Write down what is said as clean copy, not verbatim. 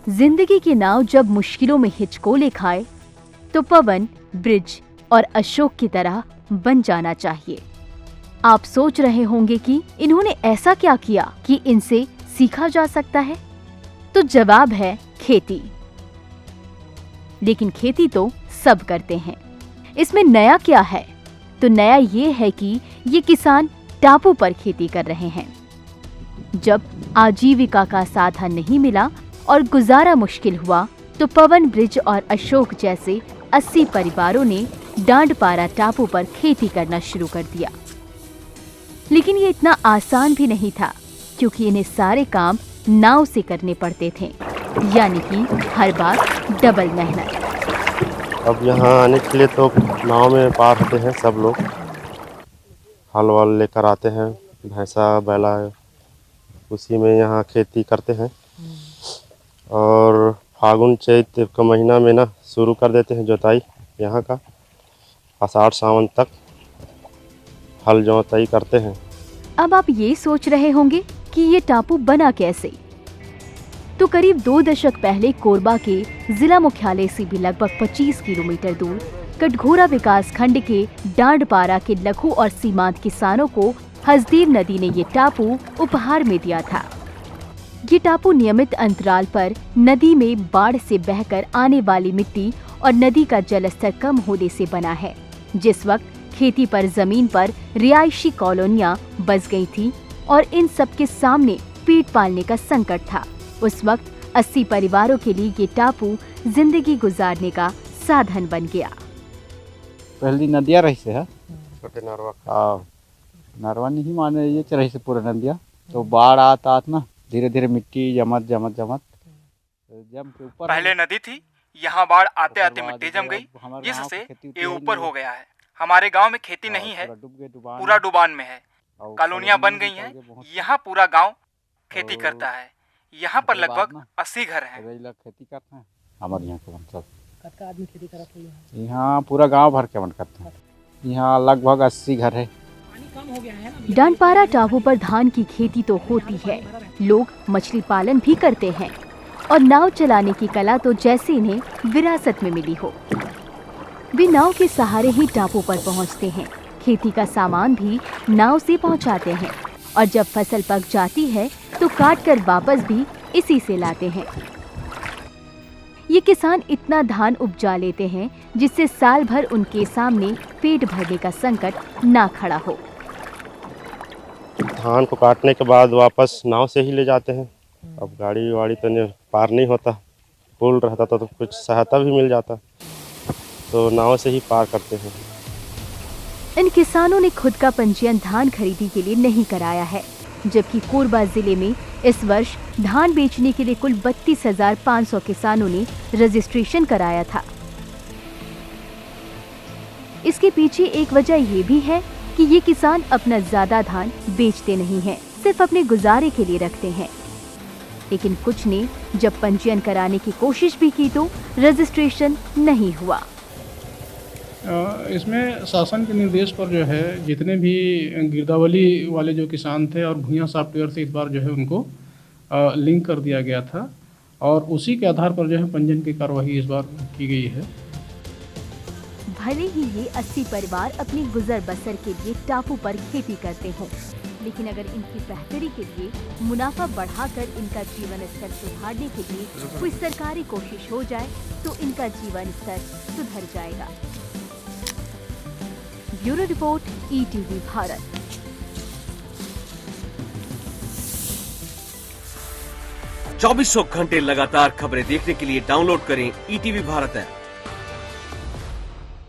जिंदगी की नाव जब मुश्किलों में हिचकोले खाए तो पवन, ब्रिज और अशोक की तरह बन जाना चाहिए। आप सोच रहे होंगे कि इन्होंने ऐसा क्या किया कि इनसे सीखा जा सकता है? तो जवाब है खेती। लेकिन खेती तो सब करते हैं, इसमें नया क्या है? तो नया ये है कि ये किसान टापू पर खेती कर रहे हैं। जब आजीविका का साधन नहीं मिला और गुजारा मुश्किल हुआ तो पवन, ब्रिज और अशोक जैसे 80 परिवारों ने डांडपारा टापू पर खेती करना शुरू कर दिया। लेकिन ये इतना आसान भी नहीं था, क्योंकि इन्हें सारे काम नाव से करने पड़ते थे, यानी कि हर बार डबल मेहनत। अब यहाँ आने के लिए तो नाव में पार होते हैं सब लोग, हल वल लेकर आते हैं, भैंसा बैला उसी में यहाँ खेती करते हैं। और फागुन चैत का महीना में ना शुरू कर देते हैं जोताई यहाँ का, आषाढ़ सावन तक हल जोताई करते हैं। अब आप ये सोच रहे होंगे कि ये टापू बना कैसे? तो करीब 2 दशक पहले कोरबा के जिला मुख्यालय से भी लगभग 25 किलोमीटर दूर कटघोरा विकास खंड के डांडपारा के लघु और सीमांत किसानों को हसदेव नदी ने ये टापू उपहार में दिया था। ये टापू नियमित अंतराल पर नदी में बाढ़ से बहकर आने वाली मिट्टी और नदी का जलस्तर कम होने से बना है। जिस वक्त खेती पर जमीन पर रिहायशी कॉलोनियां बस गई थी और इन सब के सामने पेट पालने का संकट था, उस वक्त 80 परिवारों के लिए ये टापू जिंदगी गुजारने का साधन बन गया। पहली नदिया रही से है, छोटे नरवा नरवा नहीं माने ये रही से पूरा नदिया, तो बाढ़ आता ना धीरे धीरे मिट्टी जमत जम के ऊपर। पहले नदी थी, यहाँ बाढ़ आते आते मिट्टी जम गई, जिससे ये ऊपर हो गया है। हमारे गांव में खेती नहीं है, पूरा डुबान में है। कॉलोनियां बन गई हैं, यहाँ पूरा गांव खेती करता है। यहाँ पर लगभग 80 घर हैं। खेती करते हैं हमारे यहाँ के सब आदमी खेती करते हैं। यहाँ पूरा गांव भर के मन करते हैं। यहाँ लगभग 80 घर है। डांडपारा टापू पर धान की खेती तो होती है, लोग मछली पालन भी करते हैं और नाव चलाने की कला तो जैसे इन्हें विरासत में मिली हो। वे नाव के सहारे ही टापू पर पहुंचते हैं, खेती का सामान भी नाव से पहुंचाते हैं और जब फसल पक जाती है तो काट कर वापस भी इसी से लाते हैं। ये किसान इतना धान उपजा लेते हैं जिससे साल भर उनके सामने पेट भरने का संकट ना खड़ा हो। धान को काटने के बाद वापस नाव से ही ले जाते हैं। अब गाड़ी वाड़ी तो पार नहीं होता, पुल रहता तो कुछ सहायता भी मिल जाता, तो नाव से ही पार करते हैं। इन किसानों ने खुद का पंजीयन धान खरीदी के लिए नहीं कराया है, जबकि कोरबा जिले में इस वर्ष धान बेचने के लिए कुल 32,500 किसानों ने रजिस्ट्रेशन कराया था। इसके पीछे एक वजह ये भी है कि ये किसान अपना ज्यादा धान बेचते नहीं हैं, सिर्फ अपने गुजारे के लिए रखते हैं। लेकिन कुछ ने जब पंजीयन कराने की कोशिश भी की तो रजिस्ट्रेशन नहीं हुआ। इसमें शासन के निर्देश पर जो है जितने भी गिरदावली वाले जो किसान थे और भुइयां सॉफ्टवेयर से इस बार जो है उनको लिंक कर दिया गया था और उसी के आधार पर जो है पंजीयन की कार्रवाई इस बार की गई है। भले ही ये 80 परिवार अपनी गुजर बसर के लिए टापू पर खेती करते हों, लेकिन अगर इनकी बेहतरी के लिए मुनाफा बढ़ाकर इनका जीवन स्तर सुधारने के लिए कोई सरकारी कोशिश हो जाए तो इनका जीवन स्तर सुधर जाएगा। Bureau report, ETV Bharat. चौबीसों घंटे लगातार खबरें देखने के लिए डाउनलोड करें ETV भारत ऐप।